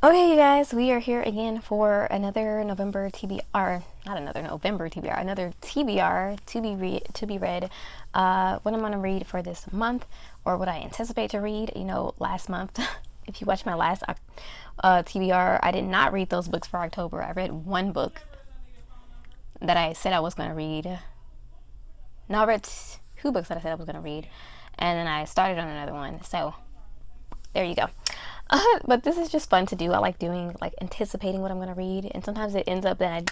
Okay, you guys, we are here again for another November TBR. Not another November TBR, another TBR to be read. What I'm gonna read for this month, or what I anticipate to read. You know, last month, if you watched my last TBR, I did not read those books for October. I read one book that I said I was gonna read. No, I read two books that I said I was gonna read, and then I started on another one. So there you go. But this is just fun to do. I like doing, like, anticipating what I'm going to read. And sometimes it ends up that I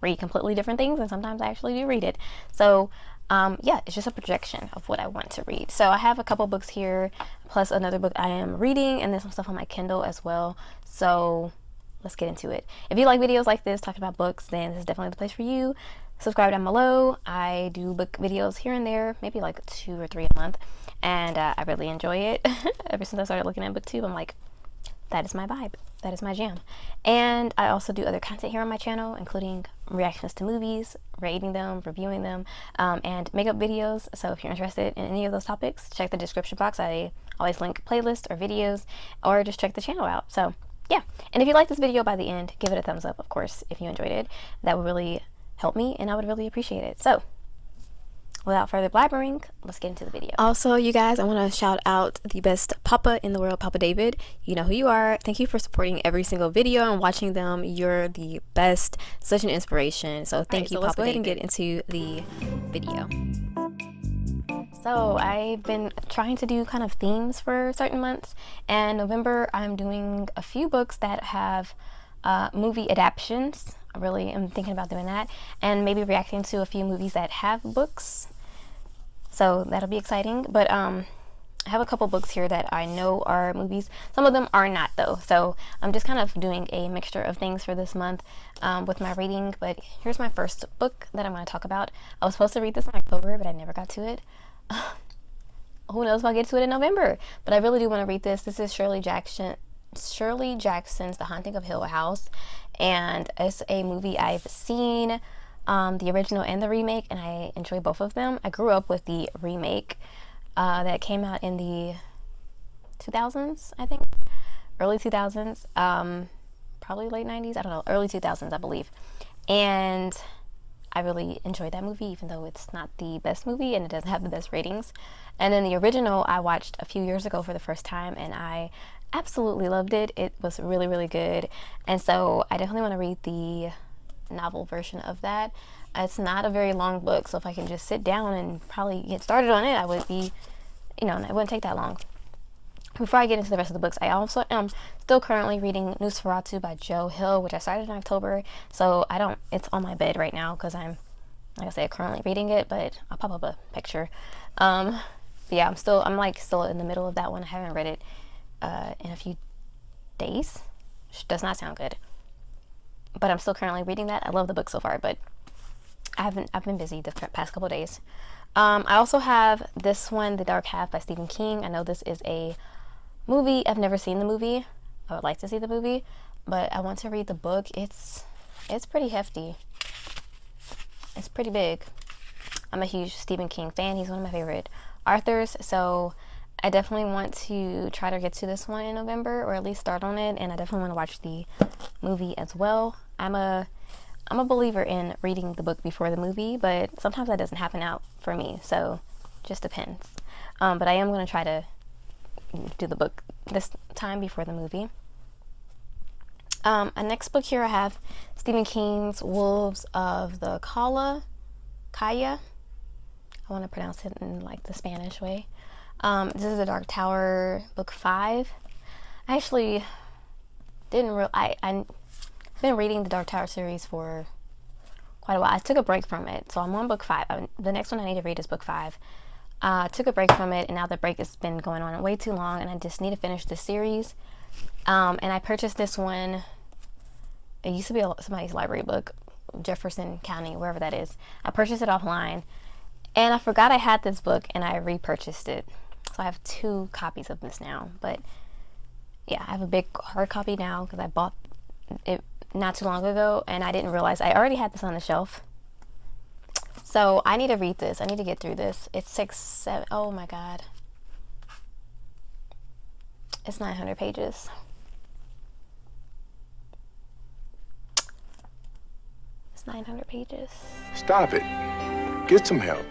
read completely different things, and sometimes I actually do read it. So, yeah, it's just a projection of what I want to read. So I have a couple books here, plus another book I am reading, and there's some stuff on my Kindle as well. So let's get into it. If you like videos like this, talking about books, then this is definitely the place for you. Subscribe down below. I do book videos here and there, maybe like 2 or 3 a month, and I really enjoy it. Ever since I started looking at BookTube, I'm like, that is my vibe. That is my jam. And I also do other content here on my channel, including reactions to movies, rating them, reviewing them, and makeup videos. So if you're interested in any of those topics, check the description box. I always link playlists or videos, or just check the channel out. So yeah. And if you like this video by the end, give it a thumbs up, of course, if you enjoyed it. That would really help me, and I would really appreciate it. So without further blabbering, let's get into the video. Also, you guys, I want to shout out the best papa in the world, Papa David. You know who you are. Thank you for supporting every single video and watching them. You're the best. Such an inspiration. So thank you, Papa. Let's go ahead and get into the video. So I've been trying to do kind of themes for certain months, and November I'm doing a few books that have movie adaptations. I really am thinking about doing that, and maybe reacting to a few movies that have books. So that'll be exciting. But I have a couple books here that I know are movies. Some of them are not, though. So I'm just kind of doing a mixture of things for this month with my reading. But here's my first book that I'm going to talk about. I was supposed to read this in October, but I never got to it. Who knows if I'll get to it in November. But I really do want to read this. This is Shirley Jackson's The Haunting of Hill House, and it's a movie I've seen, the original and the remake, and I enjoy both of them. I grew up with the remake that came out in the 2000s, I think, early 2000s, probably late 90s, I don't know, early 2000s, I believe, and I really enjoyed that movie, even though it's not the best movie and it doesn't have the best ratings. And then the original I watched a few years ago for the first time, and I absolutely loved it. It was really, really good. And so I definitely want to read the novel version of that. It's not a very long book, so if I can just sit down and probably get started on it, I would be, it wouldn't take that long. Before I get into the rest of the books, I also am still currently reading Nosferatu by Joe Hill, which I started in October. So it's on my bed right now because I'm, like I said, currently reading it, but I'll pop up a picture. But yeah, I'm still in the middle of that one. I haven't read it in a few days, which does not sound good. But I'm still currently reading that. I love the book so far, but I've been busy the past couple of days. I also have this one, The Dark Half by Stephen King. I know this is a movie. I've never seen the movie. I would like to see the movie, but I want to read the book. It's pretty hefty. It's pretty big. I'm a huge Stephen King fan. He's one of my favorite authors, so I definitely want to try to get to this one in November, or at least start on it, and I definitely want to watch the movie as well. I'm a believer in reading the book before the movie, but sometimes that doesn't happen out for me, so just depends. But I am going to try to do the book this time before the movie. A next book here I have Stephen King's Wolves of the Kaya. I want to pronounce it in like the Spanish way. This is The Dark Tower, book 5. I actually I've been reading the Dark Tower series for quite a while. I took a break from it, so I'm on book 5. The next one I need to read is book 5. I took a break from it, and now the break has been going on way too long, and I just need to finish the series. And I purchased this one. It used to be somebody's library book, Jefferson County, wherever that is. I purchased it offline, and I forgot I had this book, and I repurchased it. So I have 2 copies of this now. But yeah, I have a big hard copy now because I bought it not too long ago, and I didn't realize I already had this on the shelf. So I need to read this. I need to get through this. It's 7, oh my god. It's 900 pages. 900 pages. Stop it. Get some help.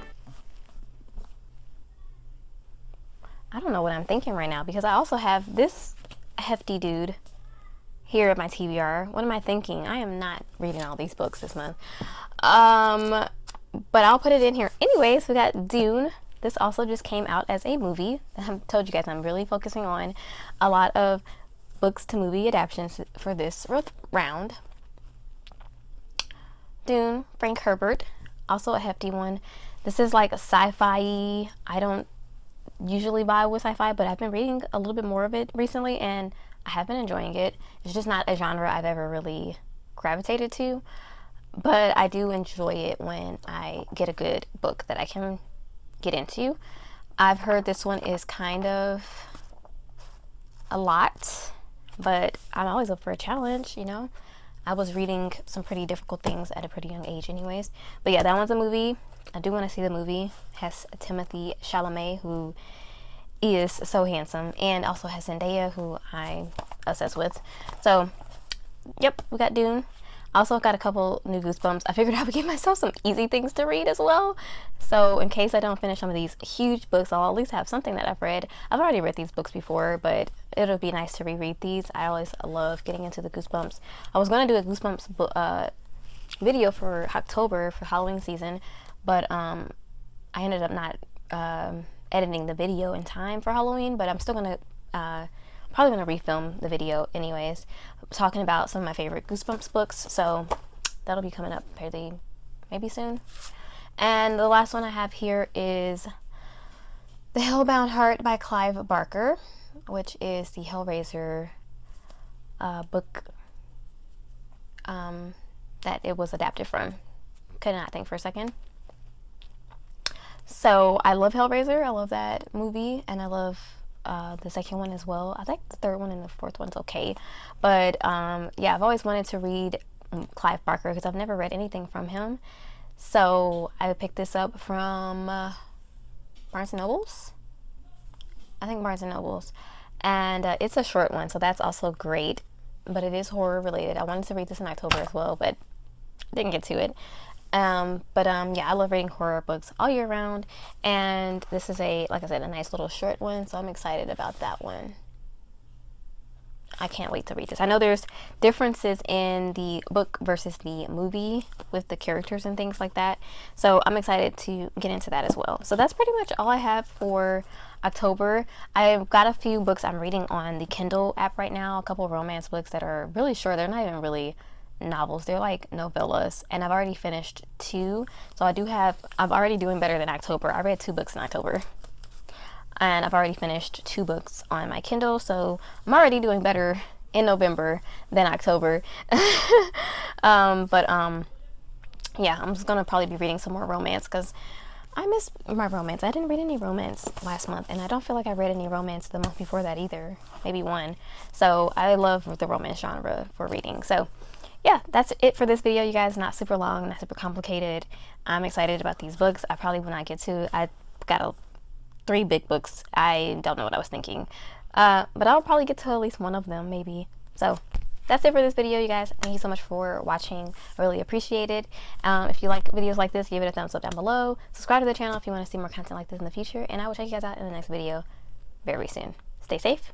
I don't know what I'm thinking right now because I also have this hefty dude here at my TBR. What am I thinking? I am not reading all these books this month. But I'll put it in here. Anyways, we got Dune. This also just came out as a movie. I told you guys I'm really focusing on a lot of books to movie adaptations for this round. Dune, Frank Herbert, also a hefty one. This is like a sci-fi. I don't usually buy with sci-fi, but I've been reading a little bit more of it recently and I have been enjoying it. It's just not a genre I've ever really gravitated to, but I do enjoy it when I get a good book that I can get into. I've heard this one is kind of a lot, but I'm always up for a challenge, you know. I was reading some pretty difficult things at a pretty young age anyways. But yeah, that one's a movie. I do want to see the movie. It has Timothée Chalamet, who is so handsome, and also has Zendaya, who I'm obsessed with. So, yep, we got Dune. Also got a couple new Goosebumps. I figured I would give myself some easy things to read as well. So in case I don't finish some of these huge books, I'll at least have something that I've read. I've already read these books before, but it'll be nice to reread these. I always love getting into the Goosebumps. I was going to do a Goosebumps video for October for Halloween season, but I ended up not editing the video in time for Halloween, but I'm still going to probably going to refilm the video anyways, talking about some of my favorite Goosebumps books, so that'll be coming up fairly maybe soon. And the last one I have here is The Hillbound Heart by Clive Barker, which is the Hellraiser book that it was adapted from. Could not think for a second. So I love Hellraiser. I love that movie, and I love the second one as well. I think the third one and the fourth one's okay, but yeah, I've always wanted to read Clive Barker because I've never read anything from him. So I picked this up from Barnes & Nobles. I think Barnes & Nobles, and it's a short one, so that's also great, but it is horror related. I wanted to read this in October as well, but didn't get to it. Yeah, I love reading horror books all year round, and this is like I said, a nice little short one, so I'm excited about that one. I can't wait to read this. I know there's differences in the book versus the movie with the characters and things like that, so I'm excited to get into that as well. So that's pretty much all I have for October. I've got a few books I'm reading on the Kindle app right now, a couple of romance books that are really short. They're not even really novels, they're like novellas, and I've already finished 2, so I'm already doing better than October. I read 2 books in October, and I've already finished 2 books on my Kindle, so I'm already doing better in November than October. Yeah, I'm just gonna probably be reading some more romance because I miss my romance. I didn't read any romance last month, and I don't feel like I read any romance the month before that either, maybe one. So I love the romance genre for reading. So yeah, that's it for this video, you guys. Not super long, not super complicated. I'm excited about these books. I probably will not get to. I got 3 big books. I don't know what I was thinking. But I'll probably get to at least one of them, maybe. So that's it for this video, you guys. Thank you so much for watching. I really appreciate it. If you like videos like this, give it a thumbs up down below. Subscribe to the channel if you want to see more content like this in the future. And I will check you guys out in the next video very soon. Stay safe.